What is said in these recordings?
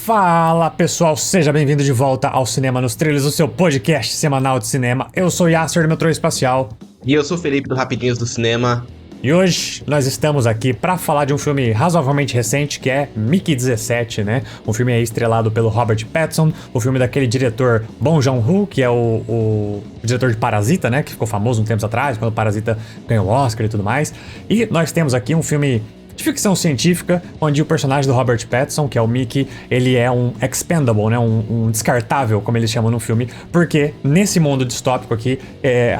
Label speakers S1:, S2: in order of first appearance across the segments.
S1: Fala pessoal, seja bem-vindo de volta ao Cinema nos Trilhos, o seu podcast semanal de cinema. Eu sou Yasser do Metrô Espacial.
S2: E eu sou o Felipe do Rapidinhos do Cinema.
S1: E hoje nós estamos aqui para falar de um filme razoavelmente recente que é Mickey 17, né? Um filme aí estrelado pelo Robert Pattinson, o filme daquele diretor Bong Joon-ho, que é o diretor de Parasita, né? Que ficou famoso um tempo atrás, quando Parasita ganhou o Oscar e tudo mais. E nós temos aqui um filme de ficção científica, onde o personagem do Robert Pattinson, que é o Mickey, ele é um expendable, né? Um descartável, como eles chamam no filme, porque nesse mundo distópico aqui,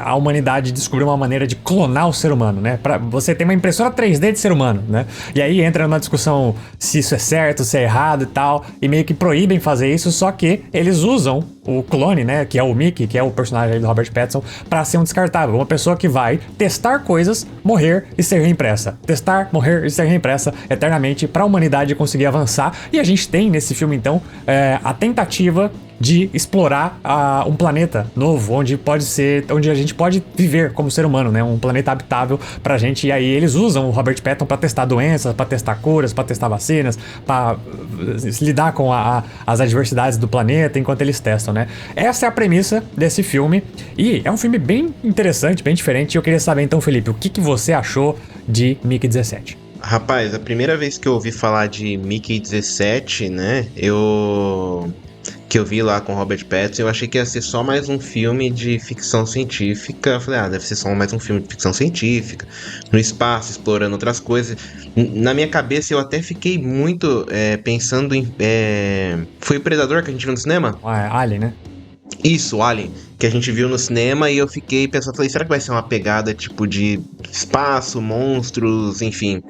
S1: a humanidade descobriu uma maneira de clonar o ser humano, né? Você tem uma impressora 3D de ser humano, né? E aí entra numa discussão se isso é certo, se é errado e tal, e meio que proíbem fazer isso, só que eles usam o clone, né, que é o Mickey, que é o personagem do Robert Pattinson, pra ser um descartável, uma pessoa que vai testar coisas, morrer e ser reimpressa. Testar, morrer e ser reimpressa eternamente pra humanidade conseguir avançar. E a gente tem nesse filme, então, a tentativa de explorar um planeta novo, onde a gente pode viver como ser humano, né? Um planeta habitável pra gente. E aí eles usam o Robert Pattinson pra testar doenças, pra testar curas, pra testar vacinas, pra lidar com as adversidades do planeta enquanto eles testam, né? Essa é a premissa desse filme. E é um filme bem interessante, bem diferente. E eu queria saber então, Felipe, o que você achou de Mickey 17?
S2: Rapaz, a primeira vez que eu ouvi falar de Mickey 17, né? Que eu vi lá com o Robert Pattinson, eu achei que ia ser só mais um filme de ficção científica. Eu falei, deve ser só mais um filme de ficção científica, no espaço, explorando outras coisas. Na minha cabeça, eu até fiquei muito pensando em... Foi o Predador que a gente viu no cinema?
S1: Alien, né?
S2: Isso, Alien, que a gente viu no cinema, e eu fiquei pensando, falei, será que vai ser uma pegada tipo de espaço, monstros, enfim.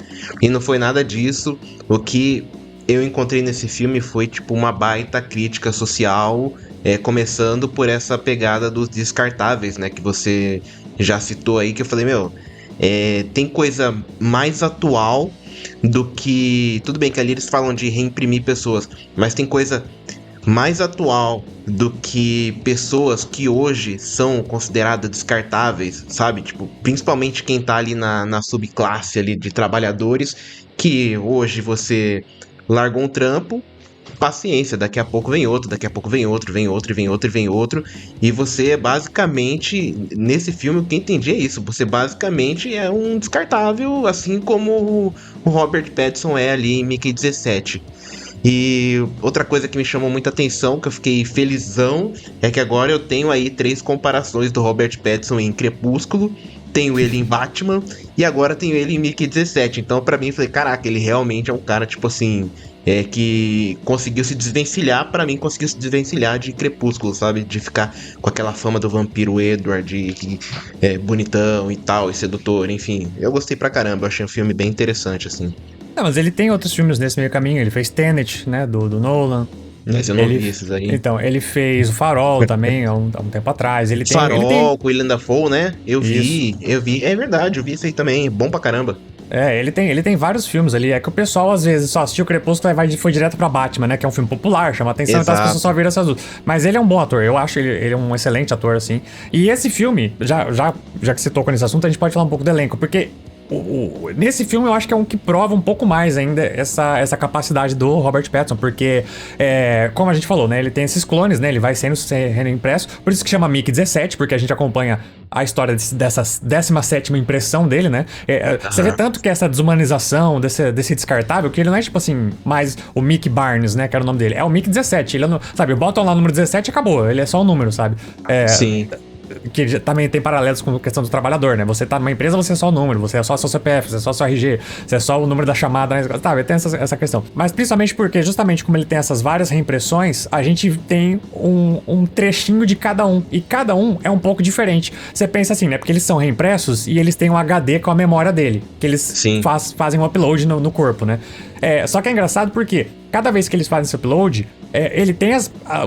S2: E não foi nada disso. O que eu encontrei nesse filme foi tipo uma baita crítica social, começando por essa pegada dos descartáveis, né, que você já citou aí, que eu falei, tem coisa mais atual do que... Tudo bem que ali eles falam de reimprimir pessoas, mas tem coisa mais atual do que pessoas que hoje são consideradas descartáveis, sabe? Tipo, principalmente quem tá ali na subclasse ali de trabalhadores, que hoje você largou um trampo, paciência, daqui a pouco vem outro, daqui a pouco vem outro, vem outro, vem outro, vem outro, e você basicamente, nesse filme, o que eu entendi é isso, você basicamente é um descartável, assim como o Robert Pattinson é ali em Mickey 17. E outra coisa que me chamou muita atenção, que eu fiquei felizão, é que agora eu tenho aí 3 comparações do Robert Pattinson em Crepúsculo, tenho ele em Batman, e agora tenho ele em Mickey 17. Então pra mim, eu falei, caraca, ele realmente é um cara, tipo assim, que conseguiu se desvencilhar, pra mim, conseguiu se desvencilhar de Crepúsculo, sabe? De ficar com aquela fama do vampiro Edward, que é bonitão e tal, e sedutor, enfim. Eu gostei pra caramba, eu achei um filme bem interessante, assim.
S1: Não, mas ele tem outros filmes nesse meio caminho. Ele fez Tenet, né, do Nolan.
S2: Mas eu não vi esses aí.
S1: Então, ele fez o Farol também, há um tempo atrás.
S2: Farol, com Willem Dafoe, né? Eu vi. É verdade, eu vi isso aí também. Bom pra caramba.
S1: Ele tem vários filmes ali. É que o pessoal, às vezes, só assistiu o Crepúsculo e foi direto pra Batman, né? Que é um filme popular, chama atenção, então as pessoas só viram essas duas. Mas ele é um bom ator, eu acho ele é um excelente ator, assim. E esse filme, já que você tocou nesse assunto, a gente pode falar um pouco do elenco, porque... nesse filme eu acho que é um que prova um pouco mais ainda essa capacidade do Robert Pattinson, porque como a gente falou, né, ele tem esses clones, né, ele vai sendo impresso, por isso que chama Mickey 17, porque a gente acompanha a história dessa 17ª impressão dele, né. Você vê tanto que essa desumanização desse descartável, que ele não é tipo assim, mais o Mickey Barnes, né, que era o nome dele, é o Mickey 17, ele não, sabe, botam lá o número 17 e acabou, ele é só um número, sabe.
S2: Sim.
S1: Que também tem paralelos com a questão do trabalhador, né? Você tá numa empresa, você é só o número, você é só seu CPF, você é só seu RG, você é só o número da chamada, né? Tá, tem essa questão. Mas principalmente porque, justamente como ele tem essas várias reimpressões, a gente tem um trechinho de cada um. E cada um é um pouco diferente. Você pensa assim, né? Porque eles são reimpressos e eles têm um HD com a memória dele. Que eles fazem um upload no corpo, né? Só que é engraçado porque cada vez que eles fazem esse upload, ele tem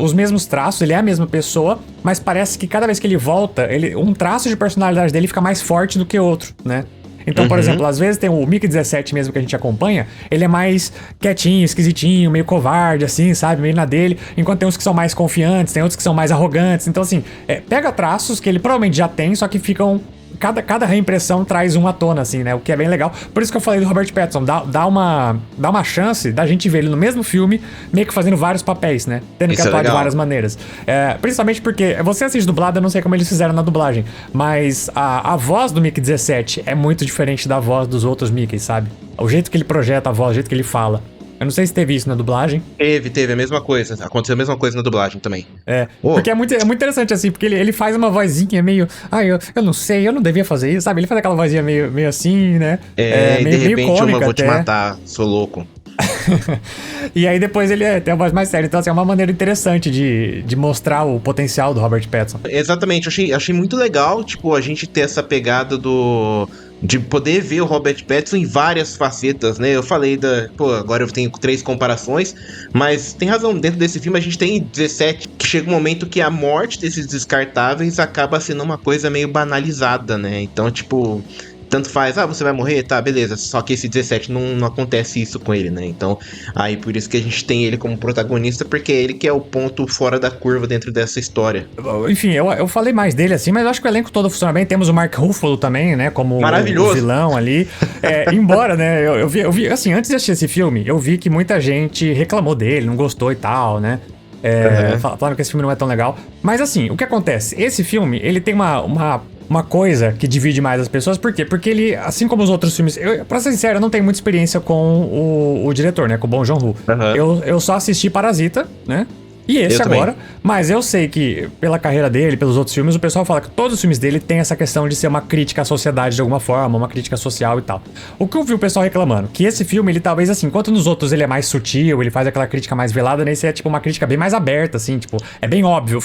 S1: os mesmos traços, ele é a mesma pessoa, mas parece que cada vez que ele volta, um traço de personalidade dele fica mais forte do que outro, né? Então, por exemplo, às vezes tem o Mickey 17 mesmo que a gente acompanha, ele é mais quietinho, esquisitinho, meio covarde, assim, sabe? Meio na dele. Enquanto tem uns que são mais confiantes, tem outros que são mais arrogantes. Então, assim, pega traços que ele provavelmente já tem, só que ficam cada reimpressão traz uma à tona, assim, né? O que é bem legal. Por isso que eu falei do Robert Pattinson. Dá uma chance da gente ver ele no mesmo filme, meio que fazendo vários papéis, né? Tendo que atuar de várias maneiras. Principalmente porque você assiste dublado, eu não sei como eles fizeram na dublagem, mas a voz do Mickey 17 é muito diferente da voz dos outros Mickey, sabe? O jeito que ele projeta a voz, o jeito que ele fala. Eu não sei se teve isso na dublagem.
S2: Teve a mesma coisa. Aconteceu a mesma coisa na dublagem também.
S1: Porque é muito interessante, assim, porque ele faz uma vozinha meio... eu não sei, eu não devia fazer isso, sabe? Ele faz aquela vozinha meio assim, né?
S2: E de repente
S1: meio cômica,
S2: eu vou
S1: até.
S2: te matar, sou louco.
S1: E aí depois ele tem a voz mais séria. Então, assim, é uma maneira interessante de mostrar o potencial do Robert Pattinson.
S2: Exatamente, achei muito legal, tipo, a gente ter essa pegada de poder ver o Robert Pattinson em várias facetas, né? Eu falei agora eu tenho 3 comparações, mas tem razão, dentro desse filme a gente tem 17, que chega um momento que a morte desses descartáveis acaba sendo uma coisa meio banalizada, né? Então, tipo, tanto faz, você vai morrer? Tá, beleza. Só que esse 17 não acontece isso com ele, né? Então, aí por isso que a gente tem ele como protagonista, porque é ele que é o ponto fora da curva dentro dessa história.
S1: Enfim, eu falei mais dele assim, mas eu acho que o elenco todo funciona bem. Temos o Mark Ruffalo também, né? Como o vilão ali. Embora, né? Eu vi, assim, antes de assistir esse filme, eu vi que muita gente reclamou dele, não gostou e tal, né? Falando que esse filme não é tão legal. Mas assim, o que acontece? Esse filme, ele tem uma coisa que divide mais as pessoas. Por quê? Porque ele, assim como os outros filmes... Pra ser sincero, eu não tenho muita experiência com o diretor, né? Com o Bong Joon-ho. Eu só assisti Parasita, né? E esse agora, mas eu sei que pela carreira dele, pelos outros filmes, o pessoal fala que todos os filmes dele tem essa questão de ser uma crítica à sociedade de alguma forma, uma crítica social e tal. O que eu vi o pessoal reclamando, que esse filme, ele talvez assim, enquanto nos outros ele é mais sutil, ele faz aquela crítica mais velada, nesse é tipo uma crítica bem mais aberta, assim, tipo, é bem óbvio.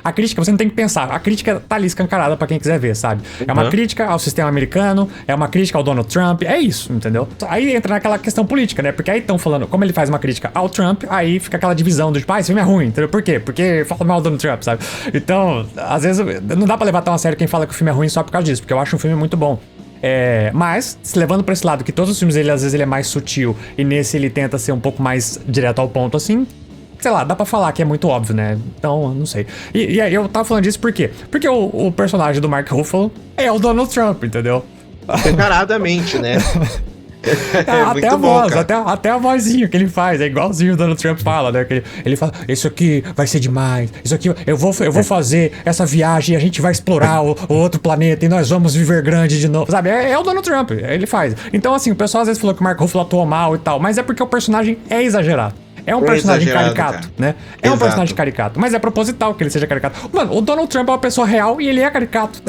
S1: A crítica você não tem que pensar, a crítica tá ali escancarada pra quem quiser ver, sabe? É uma crítica ao sistema americano, é uma crítica ao Donald Trump, é isso, entendeu? Aí entra naquela questão política, né? Porque aí estão falando, como ele faz uma crítica ao Trump, aí fica aquela divisão do tipo, esse filme é ruim, entendeu? Por quê? Porque fala mal do Donald Trump, sabe? Então, às vezes, não dá pra levar tão a sério quem fala que o filme é ruim só por causa disso, porque eu acho um filme muito bom. Mas, se levando pra esse lado, que todos os filmes dele, às vezes, ele é mais sutil, e nesse ele tenta ser um pouco mais direto ao ponto, assim, sei lá, dá pra falar que é muito óbvio, né? Então, não sei. E aí eu tava falando disso por quê? Porque o personagem do Mark Ruffalo é o Donald Trump, entendeu?
S2: Descaradamente, né?
S1: Até a voz, até a vozinha que ele faz, é igualzinho o Donald Trump fala, né? Que ele fala, isso aqui vai ser demais, isso aqui, eu vou fazer essa viagem e a gente vai explorar o outro planeta e nós vamos viver grande de novo, sabe? É o Donald Trump, ele faz. Então, assim, o pessoal às vezes falou que o Mark Ruffalo atuou mal e tal, mas é porque o personagem é exagerado. É um personagem caricato, né? É um personagem caricato, mas é proposital que ele seja caricato. Mano, o Donald Trump é uma pessoa real e ele é caricato.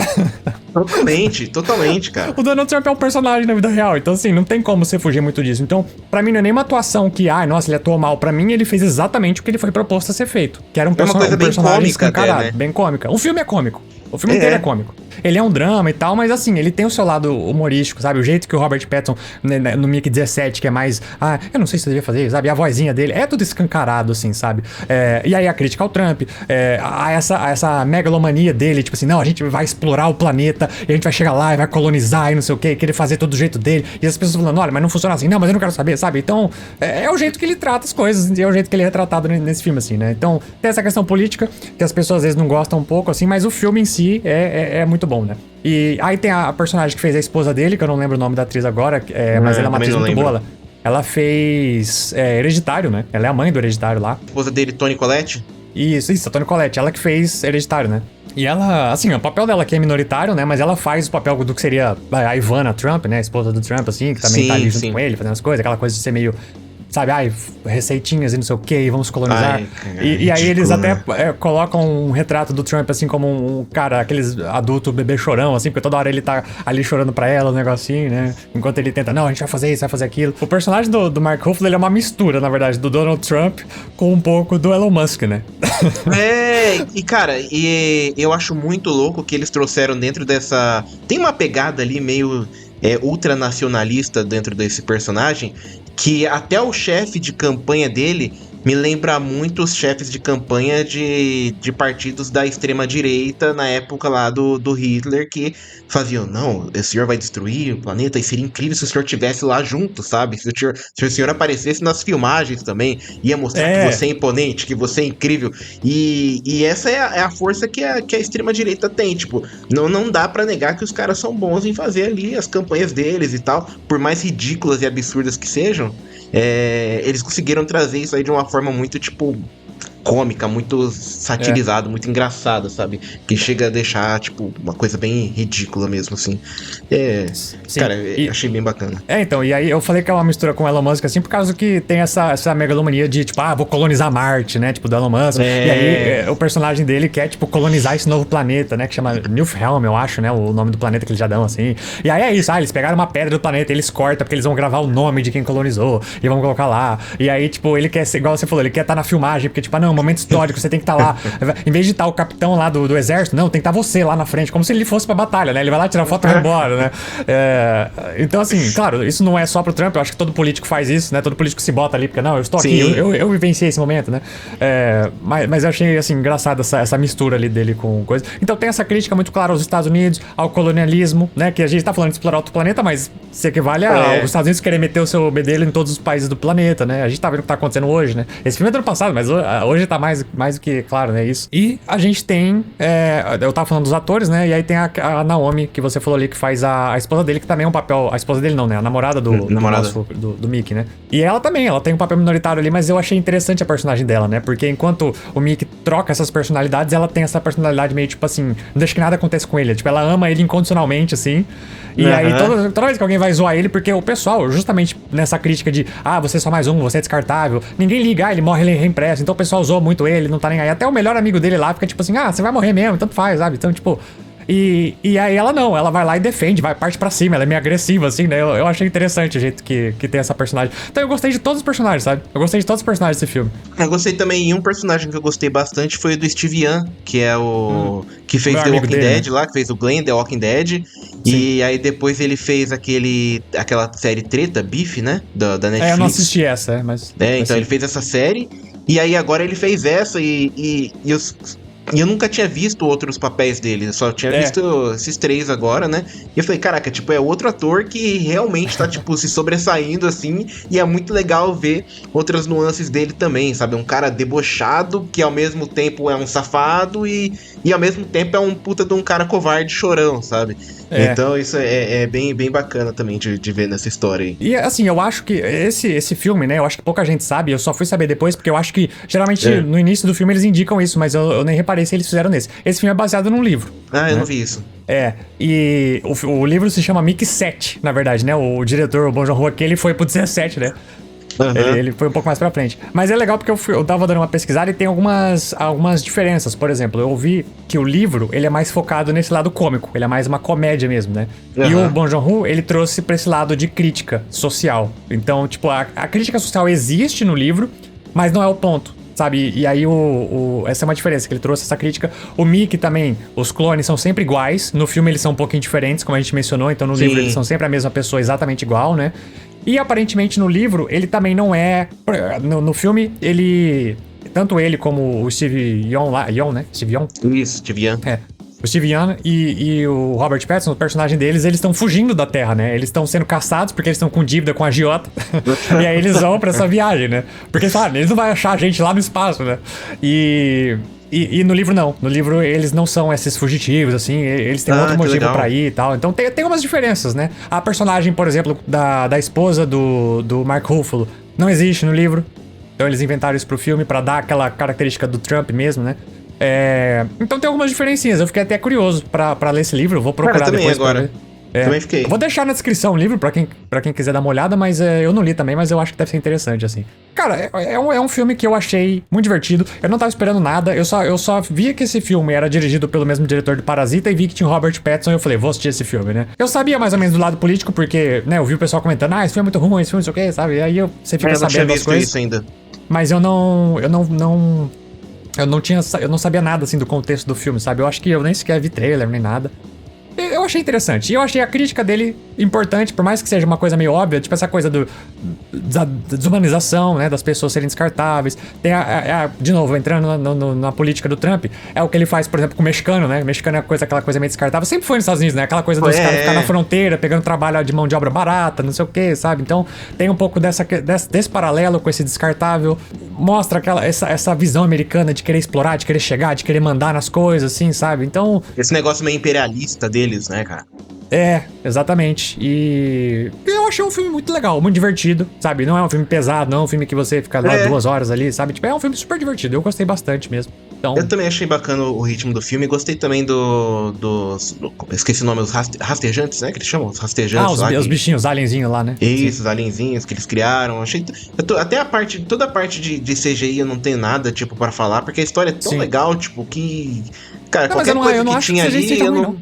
S2: Totalmente, cara.
S1: O Donald Trump é um personagem na vida real, então assim, não tem como você fugir muito disso. Então, pra mim não é nem uma atuação que, nossa, ele atuou mal. Pra mim, ele fez exatamente o que ele foi proposto a ser feito. Que era um personagem escancarado, né? Bem cômica. O filme é cômico. O filme inteiro é cômico. Ele é um drama e tal, mas assim, ele tem o seu lado humorístico, sabe? O jeito que o Robert Pattinson, né, no Mickey 17, que é mais... eu não sei se eu devia fazer, sabe? A vozinha dele é tudo escancarado, assim, sabe? E aí a crítica ao Trump, essa megalomania dele, tipo assim, não, a gente vai explorar o planeta, e a gente vai chegar lá e vai colonizar e não sei o quê, querer fazer todo do jeito dele. E as pessoas falando, olha, mas não funciona assim. Não, mas eu não quero saber, sabe? Então, é o jeito que ele trata as coisas, e é o jeito que ele é retratado nesse filme, assim, né? Então, tem essa questão política, que as pessoas às vezes não gostam um pouco, assim, mas o filme em si é muito bom, né? E aí tem a personagem que fez a esposa dele, que eu não lembro o nome da atriz agora, mas ela é uma atriz muito boa. Ela fez Hereditário, né? Ela é a mãe do Hereditário lá.
S2: A esposa dele, Toni Collette?
S1: Isso, a Toni Collette. Ela que fez Hereditário, né? E ela, assim, o papel dela aqui é minoritário, né? Mas ela faz o papel do que seria a Ivana Trump, né? A esposa do Trump, assim, que também tá ali junto com ele, fazendo as coisas. Aquela coisa de ser meio... sabe, receitinhas e não sei o que, vamos colonizar. E aí eles até colocam um retrato do Trump, assim, como um cara, aqueles adulto bebê chorão, assim, porque toda hora ele tá ali chorando pra ela, um negocinho, né? Enquanto ele tenta, não, a gente vai fazer isso, vai fazer aquilo. O personagem do Mark Ruffalo, ele é uma mistura, na verdade, do Donald Trump com um pouco do Elon Musk, né?
S2: Cara, eu acho muito louco que eles trouxeram dentro dessa... Tem uma pegada ali meio ultranacionalista dentro desse personagem, que até o chefe de campanha dele me lembra muito os chefes de campanha de partidos da extrema-direita na época lá do Hitler, que faziam, não, o senhor vai destruir o planeta e seria incrível se o senhor estivesse lá junto, sabe? Se o senhor aparecesse nas filmagens também, ia mostrar que você é imponente, que você é incrível. E essa é a força que a extrema-direita tem, tipo, não dá pra negar que os caras são bons em fazer ali as campanhas deles e tal, por mais ridículas e absurdas que sejam. Eles conseguiram trazer isso aí de uma forma muito, tipo, cômica, muito satirizada, muito engraçada, sabe? Que chega a deixar, tipo, uma coisa bem ridícula mesmo, assim.
S1: Sim.
S2: Cara, achei bem bacana.
S1: Então, e aí eu falei que é uma mistura com o Elon Musk, assim, por causa que tem essa megalomania de, tipo, vou colonizar Marte, né? Tipo, do Elon Musk. E aí o personagem dele quer, tipo, colonizar esse novo planeta, né? Que chama Niflheim, eu acho, né? O nome do planeta que eles já dão, assim. E aí é isso, eles pegaram uma pedra do planeta, eles cortam, porque eles vão gravar o nome de quem colonizou, e vão colocar lá. E aí, tipo, ele quer ser, igual você falou, ele quer estar na filmagem, porque, tipo, não, momento histórico, você tem que estar lá. Em vez de estar o capitão lá do exército, não, tem que estar você lá na frente, como se ele fosse pra batalha, né? Ele vai lá tirar foto e vai embora, né? Então, assim, claro, isso não é só pro Trump, eu acho que todo político faz isso, né? Todo político se bota ali, porque, não, eu estou aqui, eu vivenciei esse momento, né? Mas eu achei, assim, engraçado essa mistura ali dele com coisa. Então tem essa crítica muito clara aos Estados Unidos, ao colonialismo, né? Que a gente tá falando de explorar outro planeta, mas se equivale aos Estados Unidos querer meter o seu bedelho em todos os países do planeta, né? A gente tá vendo o que tá acontecendo hoje, né? Esse filme é do ano passado, mas hoje tá mais do que claro, né? Isso. E a gente tem, eu tava falando dos atores, né? E aí tem a Naomi, que você falou ali, que faz a esposa dele, que também é um papel... A esposa dele não, né? A namorada do Mickey, né? E ela também, ela tem um papel minoritário ali, mas eu achei interessante a personagem dela, né? Porque enquanto o Mickey troca essas personalidades, ela tem essa personalidade meio, tipo assim, não deixa que nada aconteça com ele. Tipo, ela ama ele incondicionalmente, assim. E aí, toda vez que alguém vai zoar ele, porque o pessoal, justamente nessa crítica de você é só mais um, você é descartável, ninguém liga, ele morre, ele reimpressa. Então o pessoal zoa muito ele, não tá nem aí. Até o melhor amigo dele lá fica tipo assim, você vai morrer mesmo, tanto faz, sabe? Então, tipo... E aí ela não, ela vai lá e defende, parte pra cima, ela é meio agressiva, assim, né? Eu achei interessante o jeito que tem essa personagem. Então eu gostei de todos os personagens, sabe? Eu gostei de todos os personagens desse filme.
S2: Eu gostei também, e um personagem que eu gostei bastante foi o do Steve Yeun, que é o... que fez The Walking Dead, né? Lá, que fez o Glenn, The Walking Dead. Sim. E aí depois ele fez aquela série Treta, Beef, né? Da Netflix.
S1: Eu não assisti essa, mas...
S2: então ele fez essa série, e aí agora ele fez essa, e eu nunca tinha visto outros papéis dele, eu só tinha visto esses 3 agora, né? E eu falei, caraca, tipo, é outro ator que realmente tá, tipo, se sobressaindo, assim, e é muito legal ver outras nuances dele também, sabe? Um cara debochado, que ao mesmo tempo é um safado e ao mesmo tempo é um puta de um cara covarde chorão, sabe? Então isso é bem, bem bacana também de ver nessa história aí.
S1: E assim, eu acho que esse filme, né, eu acho que pouca gente sabe, eu só fui saber depois, porque eu acho que geralmente no início do filme eles indicam isso, mas eu nem reparei se eles fizeram nesse. Esse filme é baseado num livro.
S2: Eu não vi isso.
S1: E o livro se chama Mickey 7, na verdade, né? O diretor, o Bong Joon-ho aqui, ele foi pro 17, né? Ele foi um pouco mais pra frente. Mas é legal porque eu tava dando uma pesquisada e tem algumas diferenças. Por exemplo, eu vi que o livro, ele é mais focado nesse lado cômico. Ele é mais uma comédia mesmo, né? E o Bong Joon-ho, ele trouxe pra esse lado de crítica social. Então, tipo, a crítica social existe no livro, mas não é o ponto, sabe? E aí essa é uma diferença, que ele trouxe essa crítica. O Mickey também, os clones são sempre iguais. No filme eles são um pouquinho diferentes, como a gente mencionou. Então no livro eles são sempre a mesma pessoa, exatamente igual, né? E aparentemente no livro, ele também não é... No filme, ele... Tanto ele como o Steve Yeun lá... Yeun, né? Steve Yeun?
S2: Isso, Steve Yeun.
S1: O Steve Yeun e o Robert Pattinson, o personagem deles, eles estão fugindo da Terra, né? Eles estão sendo caçados porque eles estão com dívida com a agiota. E aí eles vão pra essa viagem, né? Porque, sabe, eles não vão achar a gente lá no espaço, né? E no livro não. No livro eles não são esses fugitivos, assim. Eles têm outro motivo pra ir e tal. Então tem algumas diferenças, né? A personagem, por exemplo, da esposa do Mark Ruffalo não existe no livro. Então eles inventaram isso pro filme pra dar aquela característica do Trump mesmo, né? Então tem algumas diferencinhas. Eu fiquei até curioso pra ler esse livro. Eu vou procurar depois
S2: agora. Também fiquei.
S1: Eu vou deixar na descrição o livro pra quem quiser dar uma olhada, mas eu não li também, mas eu acho que deve ser interessante, assim. Cara, é um filme que eu achei muito divertido. Eu não tava esperando nada. Eu só via que esse filme era dirigido pelo mesmo diretor de Parasita e vi que tinha o Robert Pattinson e eu falei, vou assistir esse filme, né? Eu sabia mais ou menos do lado político, porque, né, eu vi o pessoal comentando, esse filme é muito ruim, esse filme não sei o que, sabe? E aí você fica sabendo das coisas.
S2: Isso ainda.
S1: Mas eu não sabia nada, assim, do contexto do filme, sabe? Eu acho que eu nem sequer vi trailer, nem nada. Eu achei interessante. E eu achei a crítica dele importante, por mais que seja uma coisa meio óbvia, tipo essa coisa da desumanização, né? Das pessoas serem descartáveis. Tem de novo, entrando na política do Trump, é o que ele faz, por exemplo, com o mexicano, né? O mexicano é aquela coisa meio descartável. Sempre foi nos Estados Unidos, né? Aquela coisa dos caras ficar na fronteira, pegando trabalho de mão de obra barata, não sei o que, sabe? Então tem um pouco desse paralelo com esse descartável. Mostra essa visão americana de querer explorar, de querer chegar, de querer mandar nas coisas, assim, sabe? Então...
S2: Esse negócio meio imperialista deles, né, cara?
S1: É, exatamente. E eu achei um filme muito legal, muito divertido, sabe? Não é um filme pesado, não é um filme que você fica lá 2 horas ali, sabe? Tipo, é um filme super divertido. Eu gostei bastante mesmo. Então...
S2: Eu também achei bacana o ritmo do filme. Gostei também esqueci o nome, os rastejantes, né? Que eles chamam? Os rastejantes.
S1: Os bichinhos, os alienzinhos lá, né?
S2: Isso, os alienzinhos que eles criaram. Achei. Até toda a parte de CGI eu não tenho nada, tipo, pra falar, porque a história é tão legal, tipo, que. Cara, não, qualquer coisa que tinha ali, eu não.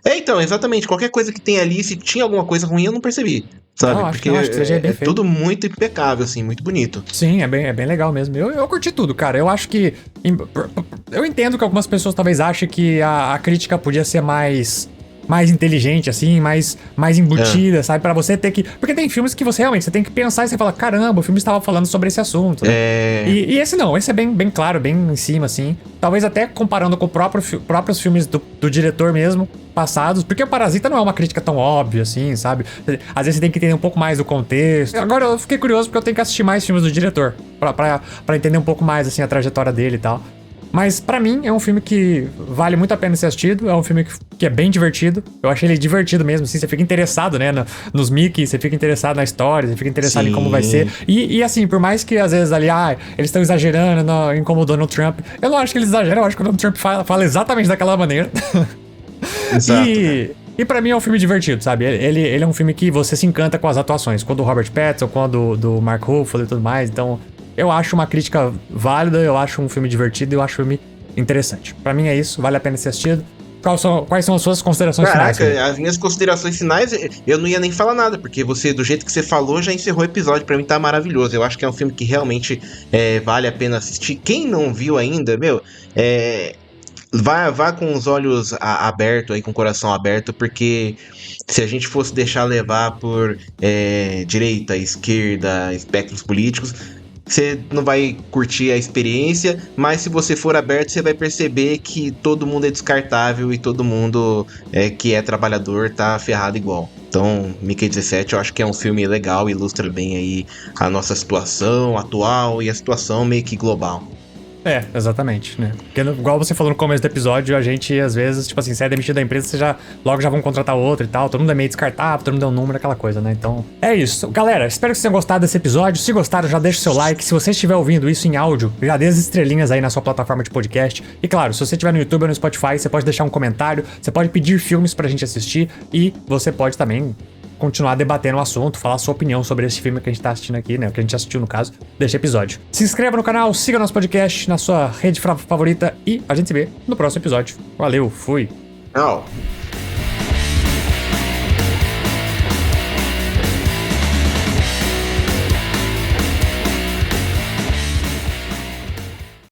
S2: Então, exatamente. Qualquer coisa que tem ali, se tinha alguma coisa ruim, eu não percebi. Sabe? Porque
S1: acho que seja bem feito.
S2: Tudo muito impecável, assim, muito bonito.
S1: Sim, é bem legal mesmo. Eu curti tudo, cara. Eu acho que... Eu entendo que algumas pessoas talvez achem que a crítica podia ser mais inteligente, assim, mais embutida, sabe? Pra você ter que... Porque tem filmes que você realmente, você tem que pensar e você fala, caramba, o filme estava falando sobre esse assunto, né? E esse não, esse é bem claro, bem em cima, assim. Talvez até comparando com próprios filmes do diretor mesmo, passados, porque o Parasita não é uma crítica tão óbvia, assim, sabe? Às vezes você tem que entender um pouco mais do contexto. Agora eu fiquei curioso porque eu tenho que assistir mais filmes do diretor, pra entender um pouco mais, assim, a trajetória dele e tal. Mas pra mim é um filme que vale muito a pena ser assistido, é um filme que é bem divertido. Eu achei ele divertido mesmo, assim, você fica interessado, né, nos Mickey, você fica interessado na história, você fica interessado em como vai ser. E assim, por mais que às vezes ali, eles estão exagerando, incomodando o Trump, eu não acho que eles exageram, eu acho que o Donald Trump fala exatamente daquela maneira.
S2: Exato.
S1: E pra mim é um filme divertido, sabe? Ele é um filme que você se encanta com as atuações, com o do Robert Pattinson, com a do Mark Ruffalo e tudo mais, então... Eu acho uma crítica válida, eu acho um filme divertido e eu acho um filme interessante. Pra mim é isso, vale a pena ser assistido. Quais são as suas considerações finais?
S2: As minhas considerações finais, eu não ia nem falar nada, porque você, do jeito que você falou, já encerrou o episódio. Pra mim tá maravilhoso. Eu acho que é um filme que realmente vale a pena assistir. Quem não viu ainda, vá com os olhos abertos, aí, com o coração aberto, porque se a gente fosse deixar levar por direita, esquerda, espectros políticos, você não vai curtir a experiência, mas se você for aberto, você vai perceber que todo mundo é descartável e todo mundo que é trabalhador tá ferrado igual. Então, Mickey 17 eu acho que é um filme legal, ilustra bem aí a nossa situação atual e a situação meio que global.
S1: Exatamente, né? Porque igual você falou no começo do episódio, a gente às vezes, tipo assim, você é demitido da empresa, você logo já vão contratar outro e tal, todo mundo é meio descartável, todo mundo é um número, aquela coisa, né? Então, é isso. Galera, espero que vocês tenham gostado desse episódio. Se gostaram, já deixa o seu like. Se você estiver ouvindo isso em áudio, já dê as estrelinhas aí na sua plataforma de podcast. E claro, se você estiver no YouTube ou no Spotify, você pode deixar um comentário, você pode pedir filmes pra gente assistir e você pode também continuar debatendo o assunto, falar a sua opinião sobre esse filme que a gente tá assistindo aqui, né? O que a gente assistiu, no caso, deste episódio. Se inscreva no canal, siga nosso podcast na sua rede favorita e a gente se vê no próximo episódio. Valeu, fui!
S2: Tchau!